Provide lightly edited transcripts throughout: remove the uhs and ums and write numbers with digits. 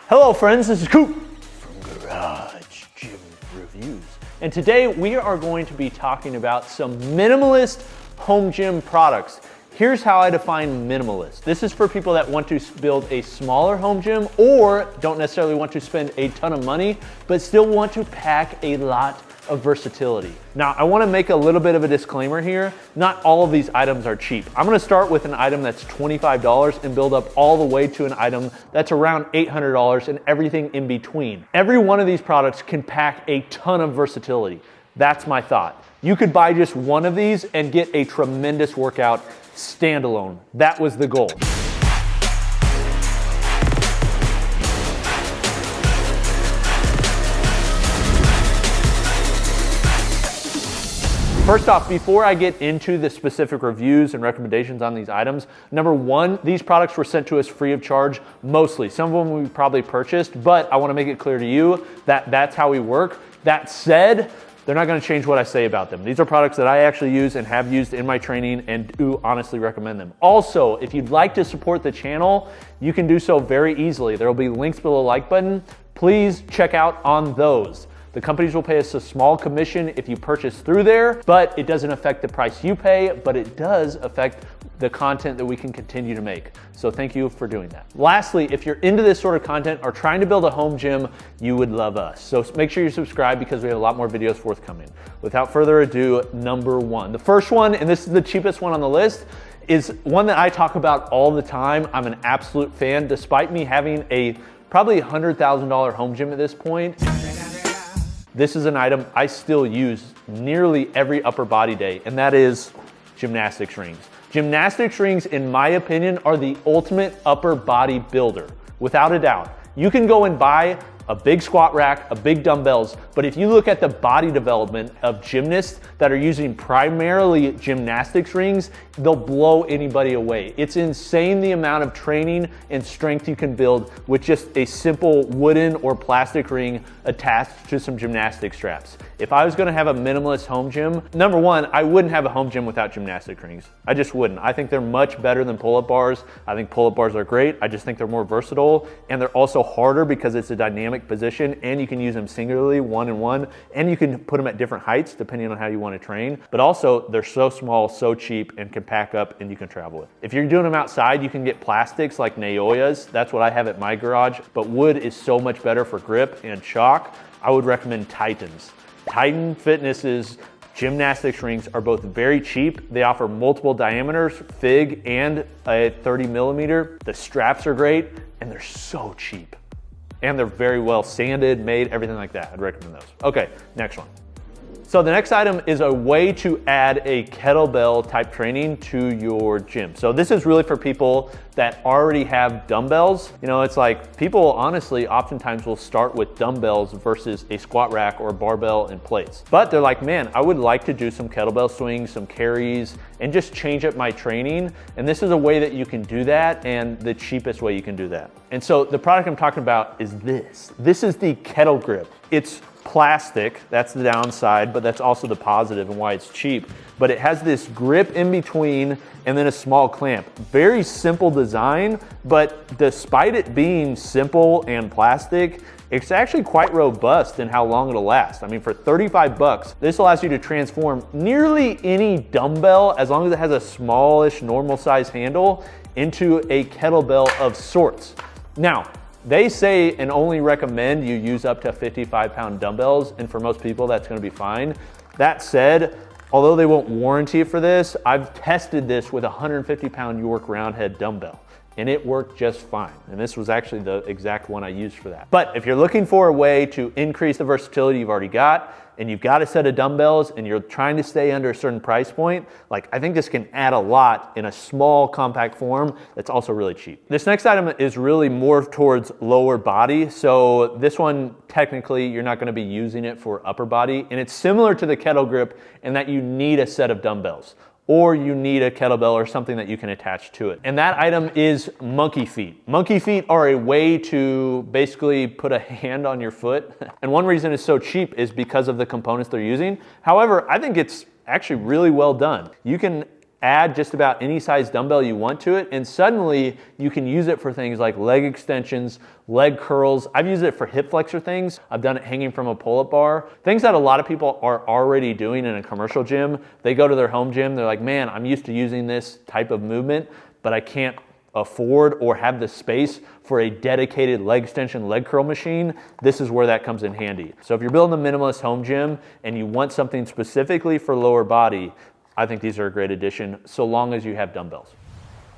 Hello friends, this is Coop from Garage Gym Reviews. And today we are going to be talking about some minimalist home gym products. Here's how I define minimalist. This is for people that want to build a smaller home gym or don't necessarily want to spend a ton of money, but still want to pack a lot of versatility. Now, I wanna make a little bit of a disclaimer here. Not all of these items are cheap. I'm gonna start with an item that's $25 and build up all the way to an item that's around $800 and everything in between. Every one of these products can pack a ton of versatility. That's my thought. You could buy just one of these and get a tremendous workout standalone. That was the goal. First off, before I get into the specific reviews and recommendations on these items, number one, these products were sent to us free of charge, mostly. Some of them we probably purchased, but I wanna make it clear to you that that's how we work. That said, they're not gonna change what I say about them. These are products that I actually use and have used in my training and do honestly recommend them. Also, if you'd like to support the channel, you can do so very easily. There'll be links below the like button. Please check out on those. The companies will pay us a small commission if you purchase through there, but it doesn't affect the price you pay, but it does affect the content that we can continue to make. So thank you for doing that. Lastly, if you're into this sort of content or trying to build a home gym, you would love us. So make sure you subscribe because we have a lot more videos forthcoming. Without further ado, number one. The first one, and this is the cheapest one on the list, is one that I talk about all the time. I'm an absolute fan, despite me having a probably $100,000 home gym at this point. This is an item I still use nearly every upper body day, and that is gymnastics rings. Gymnastics rings, in my opinion, are the ultimate upper body builder, without a doubt. You can go and buy a big squat rack, a big dumbbells, but if you look at the body development of gymnasts that are using primarily gymnastics rings, they'll blow anybody away. It's insane the amount of training and strength you can build with just a simple wooden or plastic ring attached to some gymnastic straps. If I was gonna have a minimalist home gym, number one, I wouldn't have a home gym without gymnastic rings. I just wouldn't. I think they're much better than pull-up bars. I think pull-up bars are great. I just think they're more versatile, and they're also harder because it's a dynamic position, and you can use them singularly, one and one, and you can put them at different heights depending on how you want to train. But also, they're so small, so cheap, and can pack up and you can travel with. If you're doing them outside, you can get plastics like Naoya's. That's what I have at my garage, but wood is so much better for grip and chalk. I would recommend Titans. Titan Fitness's gymnastics rings are both very cheap. They offer multiple diameters, FIG and a 30 millimeter. The straps are great and they're so cheap. And they're very well sanded, made, everything like that. I'd recommend those. Okay, next one. So the next item is a way to add a kettlebell type training to your gym. So this is really for people that already have dumbbells. You know, it's like people honestly oftentimes will start with dumbbells versus a squat rack or a barbell and plates. But they're like, man, I would like to do some kettlebell swings, some carries, and just change up my training. And this is a way that you can do that and the cheapest way you can do that. And so the product I'm talking about is this. This is the Kettle Grip. It's plastic, that's the downside, but that's also the positive and why it's cheap. But it has this grip in between and then a small clamp. Very simple design, but despite it being simple and plastic, it's actually quite robust in how long it'll last. I mean, for 35 bucks, this allows you to transform nearly any dumbbell, as long as it has a smallish, normal size handle, into a kettlebell of sorts. Now, they say and only recommend you use up to 55-pound dumbbells, and for most people, that's gonna be fine. That said, although they won't warranty for this, I've tested this with a 150-pound York roundhead dumbbell, and it worked just fine. And this was actually the exact one I used for that. But if you're looking for a way to increase the versatility you've already got, and you've got a set of dumbbells and you're trying to stay under a certain price point, like I think this can add a lot in a small compact form that's also really cheap. This next item is really more towards lower body. So this one, technically, you're not gonna be using it for upper body. And it's similar to the Kettle Grip in that you need a set of dumbbells, or you need a kettlebell or something that you can attach to it. And that item is monkey feet. Monkey feet are a way to basically put a hand on your foot. And one reason it's so cheap is because of the components they're using. However, I think it's actually really well done. You can Add just about any size dumbbell you want to it, and suddenly you can use it for things like leg extensions, leg curls. I've used it for hip flexor things. I've done it hanging from a pull-up bar. Things that a lot of people are already doing in a commercial gym. They go to their home gym, they're like, man, I'm used to using this type of movement, but I can't afford or have the space for a dedicated leg extension, leg curl machine. This is where that comes in handy. So if you're building a minimalist home gym and you want something specifically for lower body, I think these are a great addition, so long as you have dumbbells.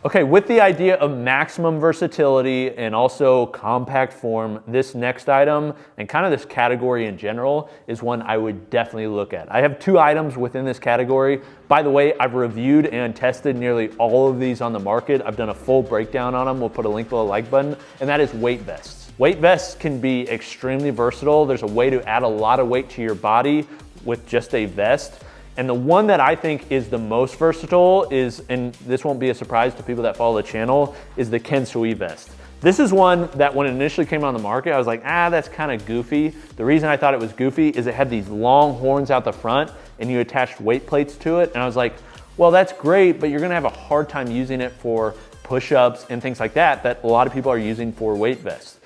Okay, with the idea of maximum versatility and also compact form, this next item and kind of this category in general is one I would definitely look at. I have 2 items within this category. By the way, I've reviewed and tested nearly all of these on the market. I've done a full breakdown on them. We'll put a link below the like button, and that is weight vests. Weight vests can be extremely versatile. There's a way to add a lot of weight to your body with just a vest. And the one that I think is the most versatile is, and this won't be a surprise to people that follow the channel, is the Kensui vest. This is one that when it initially came on the market, I was like, that's kind of goofy. The reason I thought it was goofy is it had these long horns out the front and you attached weight plates to it. And I was like, well, that's great, but you're gonna have a hard time using it for push-ups and things like that a lot of people are using for weight vests.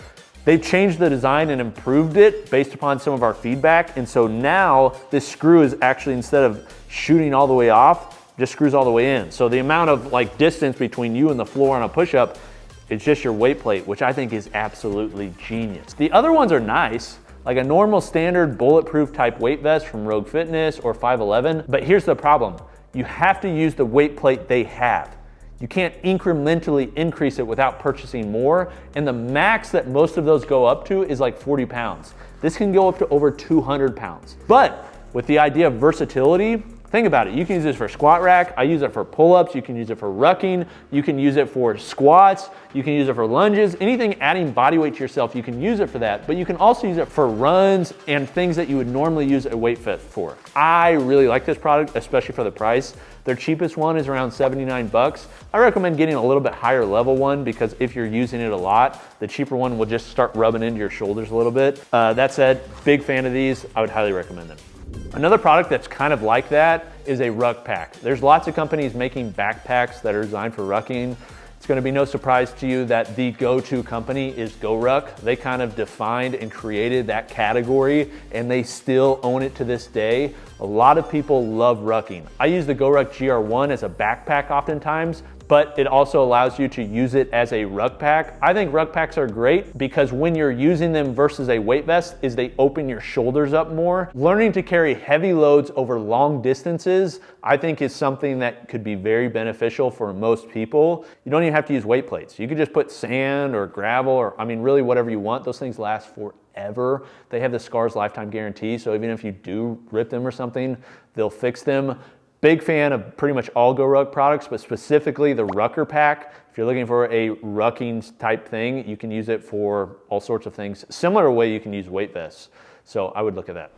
They've changed the design and improved it based upon some of our feedback. And so now this screw is actually, instead of shooting all the way off, just screws all the way in. So the amount of like distance between you and the floor on a push-up, it's just your weight plate, which I think is absolutely genius. The other ones are nice, like a normal standard bulletproof type weight vest from Rogue Fitness or 511. But here's the problem. You have to use the weight plate they have. You can't incrementally increase it without purchasing more. And the max that most of those go up to is like 40 pounds. This can go up to over 200 pounds. But with the idea of versatility, think about it. You can use this for squat rack. I use it for pull-ups. You can use it for rucking. You can use it for squats. You can use it for lunges. Anything adding body weight to yourself, you can use it for that. But you can also use it for runs and things that you would normally use a weight vest for. I really like this product, especially for the price. Their cheapest one is around 79 bucks. I recommend getting a little bit higher level one because if you're using it a lot, the cheaper one will just start rubbing into your shoulders a little bit. That said, big fan of these. I would highly recommend them. Another product that's kind of like that is a ruck pack. There's lots of companies making backpacks that are designed for rucking. It's gonna be no surprise to you that the go-to company is GoRuck. They kind of defined and created that category and they still own it to this day. A lot of people love rucking. I use the GoRuck GR1 as a backpack oftentimes, but it also allows you to use it as a ruck pack. I think ruck packs are great because when you're using them versus a weight vest is they open your shoulders up more. Learning to carry heavy loads over long distances, I think is something that could be very beneficial for most people. You don't even have to use weight plates. You could just put sand or gravel or, I mean, really whatever you want. Those things last forever. They have the Scars lifetime guarantee, so even if you do rip them or something, they'll fix them. Big fan of pretty much all GoRuck products, but specifically the Rucker Pack. If you're looking for a rucking type thing, you can use it for all sorts of things. Similar way you can use weight vests. So I would look at that.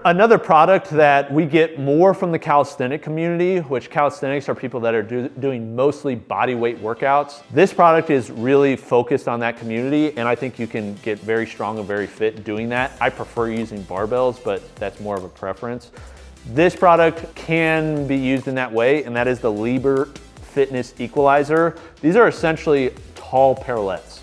Another product that we get more from the calisthenic community, which calisthenics are people that are doing mostly body weight workouts. This product is really focused on that community, and I think you can get very strong and very fit doing that. I prefer using barbells, but that's more of a preference. This product can be used in that way, and that is the Liber Fitness Equalizer. These are essentially tall parallettes.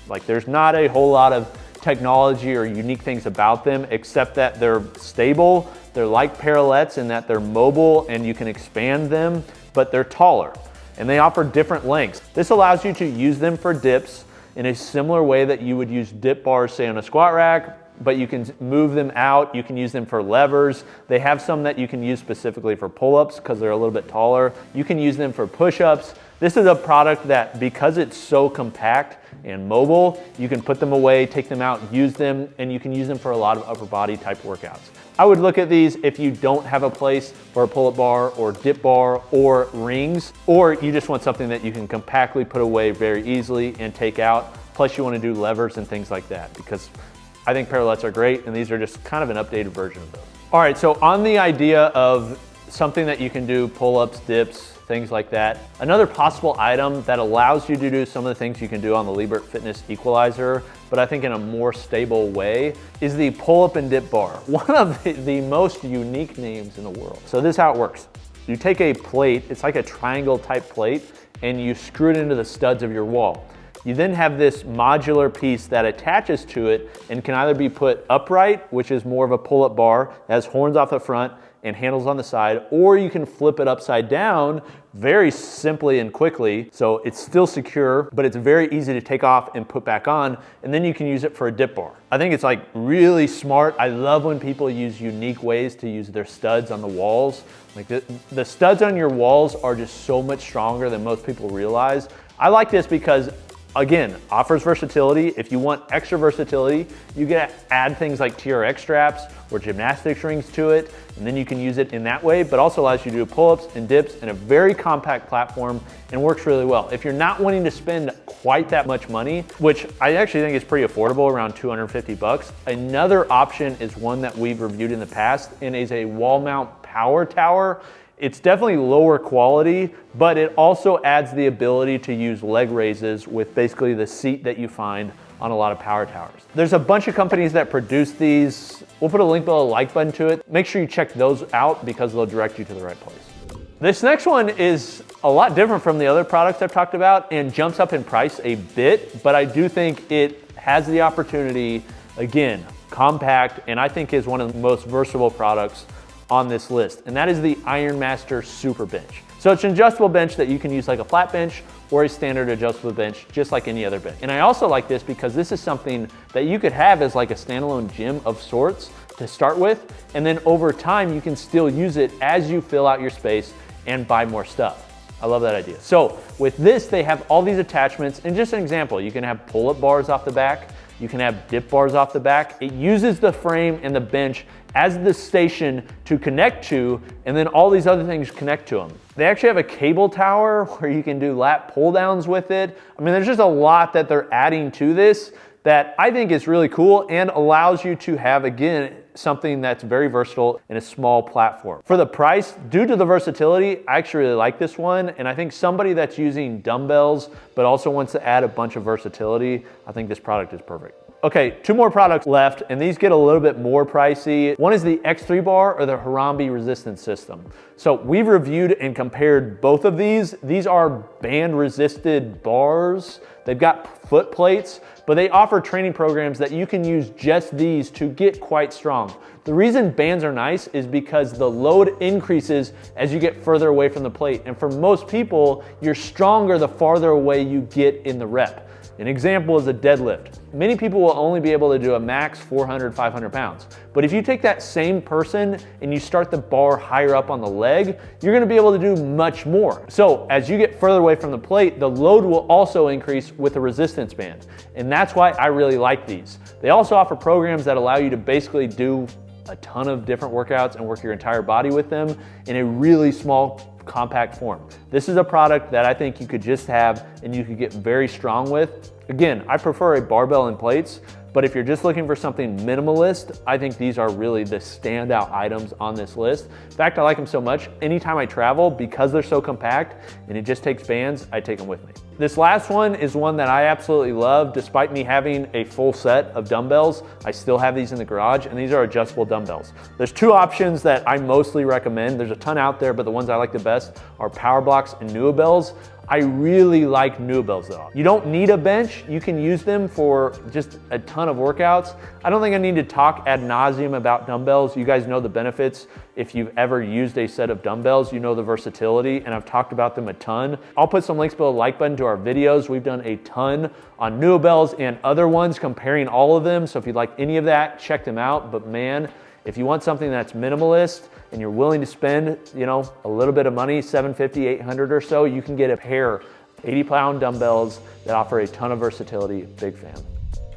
Like there's not a whole lot of technology or unique things about them, except that they're stable. They're like parallettes in that they're mobile and you can expand them, but they're taller and they offer different lengths. This allows you to use them for dips in a similar way that you would use dip bars, say on a squat rack, but you can move them out. You can use them for levers. They have some that you can use specifically for pull-ups because they're a little bit taller. You can use them for push-ups. This is a product that, because it's so compact and mobile, you can put them away, take them out, use them, and you can use them for a lot of upper body type workouts. I would look at these if you don't have a place for a pull-up bar or dip bar or rings, or you just want something that you can compactly put away very easily and take out. Plus you want to do levers and things like that, because I think parallettes are great, and these are just kind of an updated version of those. All right, so on the idea of something that you can do, pull-ups, dips, things like that, another possible item that allows you to do some of the things you can do on the Liber Fitness Equalizer, but I think in a more stable way, is the pull-up and dip bar. One of the most unique names in the world. So this is how it works. You take a plate, it's like a triangle type plate, and you screw it into the studs of your wall. You then have this modular piece that attaches to it and can either be put upright, which is more of a pull-up bar, has horns off the front and handles on the side, or you can flip it upside down very simply and quickly. So it's still secure, but it's very easy to take off and put back on, and then you can use it for a dip bar. I think it's like really smart. I love when people use unique ways to use their studs on the walls. Like the studs on your walls are just so much stronger than most people realize. I like this because, again, offers versatility. If you want extra versatility, you can add things like TRX straps or gymnastics rings to it, and then you can use it in that way, but also allows you to do pull-ups and dips in a very compact platform and works really well. If you're not wanting to spend quite that much money, which I actually think is pretty affordable, around 250 bucks, another option is one that we've reviewed in the past and is a wall mount power tower. It's definitely lower quality, but it also adds the ability to use leg raises with basically the seat that you find on a lot of power towers. There's a bunch of companies that produce these. We'll put a link below, a like button to it. Make sure you check those out because they'll direct you to the right place. This next one is a lot different from the other products I've talked about and jumps up in price a bit, but I do think it has the opportunity, again, compact, and I think is one of the most versatile products on this list, and that is the Ironmaster Super Bench. So it's an adjustable bench that you can use like a flat bench or a standard adjustable bench, just like any other bench. And I also like this because this is something that you could have as like a standalone gym of sorts to start with, and then over time you can still use it as you fill out your space and buy more stuff. I love that idea. So with this, they have all these attachments, and just an example, you can have pull-up bars off the back, you can have dip bars off the back. It uses the frame and the bench as the station to connect to, and then all these other things connect to them. They actually have a cable tower where you can do lat pull downs with it. I mean, there's just a lot that they're adding to this that I think is really cool and allows you to have, again, something that's very versatile in a small platform. For the price, due to the versatility, I actually really like this one, and I think somebody that's using dumbbells but also wants to add a bunch of versatility, I think this product is perfect. Okay, two more products left, and these get a little bit more pricey. One is the X3 bar or the Harambe resistance system. So we've reviewed and compared both of these. These are band resisted bars. They've got foot plates, but they offer training programs that you can use just these to get quite strong. The reason bands are nice is because the load increases as you get further away from the plate. And for most people, you're stronger the farther away you get in the rep. An example is a deadlift. Many people will only be able to do a max 400, 500 pounds. But if you take that same person and you start the bar higher up on the leg, you're gonna be able to do much more. So as you get further away from the plate, the load will also increase with a resistance band. And that's why I really like these. They also offer programs that allow you to basically do a ton of different workouts and work your entire body with them in a really small, compact form. This is a product that I think you could just have and you could get very strong with. Again, I prefer a barbell and plates, but if you're just looking for something minimalist, I think these are really the standout items on this list. In fact, I like them so much, anytime I travel, because they're so compact and it just takes bands, I take them with me. This last one is one that I absolutely love. Despite me having a full set of dumbbells, I still have these in the garage, and these are adjustable dumbbells. There's two options that I mostly recommend. There's a ton out there, but the ones I like the best are Power Blocks and Dumbbells. I really like Dumbbells though. You don't need a bench. You can use them for just a ton of workouts. I don't think I need to talk ad nauseum about dumbbells. You guys know the benefits. If you've ever used a set of dumbbells, you know the versatility, and I've talked about them a ton. I'll put some links below the like button to our videos. We've done a ton on Dumbbells and other ones, comparing all of them. So if you'd like any of that, check them out. But man, if you want something that's minimalist and you're willing to spend, a little bit of money, $750, $800 or so, you can get a pair of 80-pound dumbbells that offer a ton of versatility. Big fan.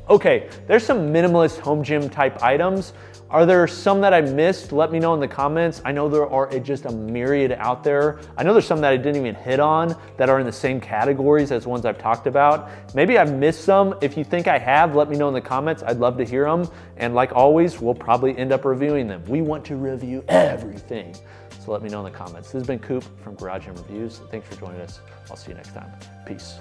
Okay, there's some minimalist home gym type items. Are there some that I missed? Let me know in the comments. I know there are just a myriad out there. I know there's some that I didn't even hit on that are in the same categories as ones I've talked about. Maybe I've missed some. If you think I have, let me know in the comments. I'd love to hear them. And like always, we'll probably end up reviewing them. We want to review everything. So let me know in the comments. This has been Coop from Garage Gym Reviews. Thanks for joining us. I'll see you next time. Peace.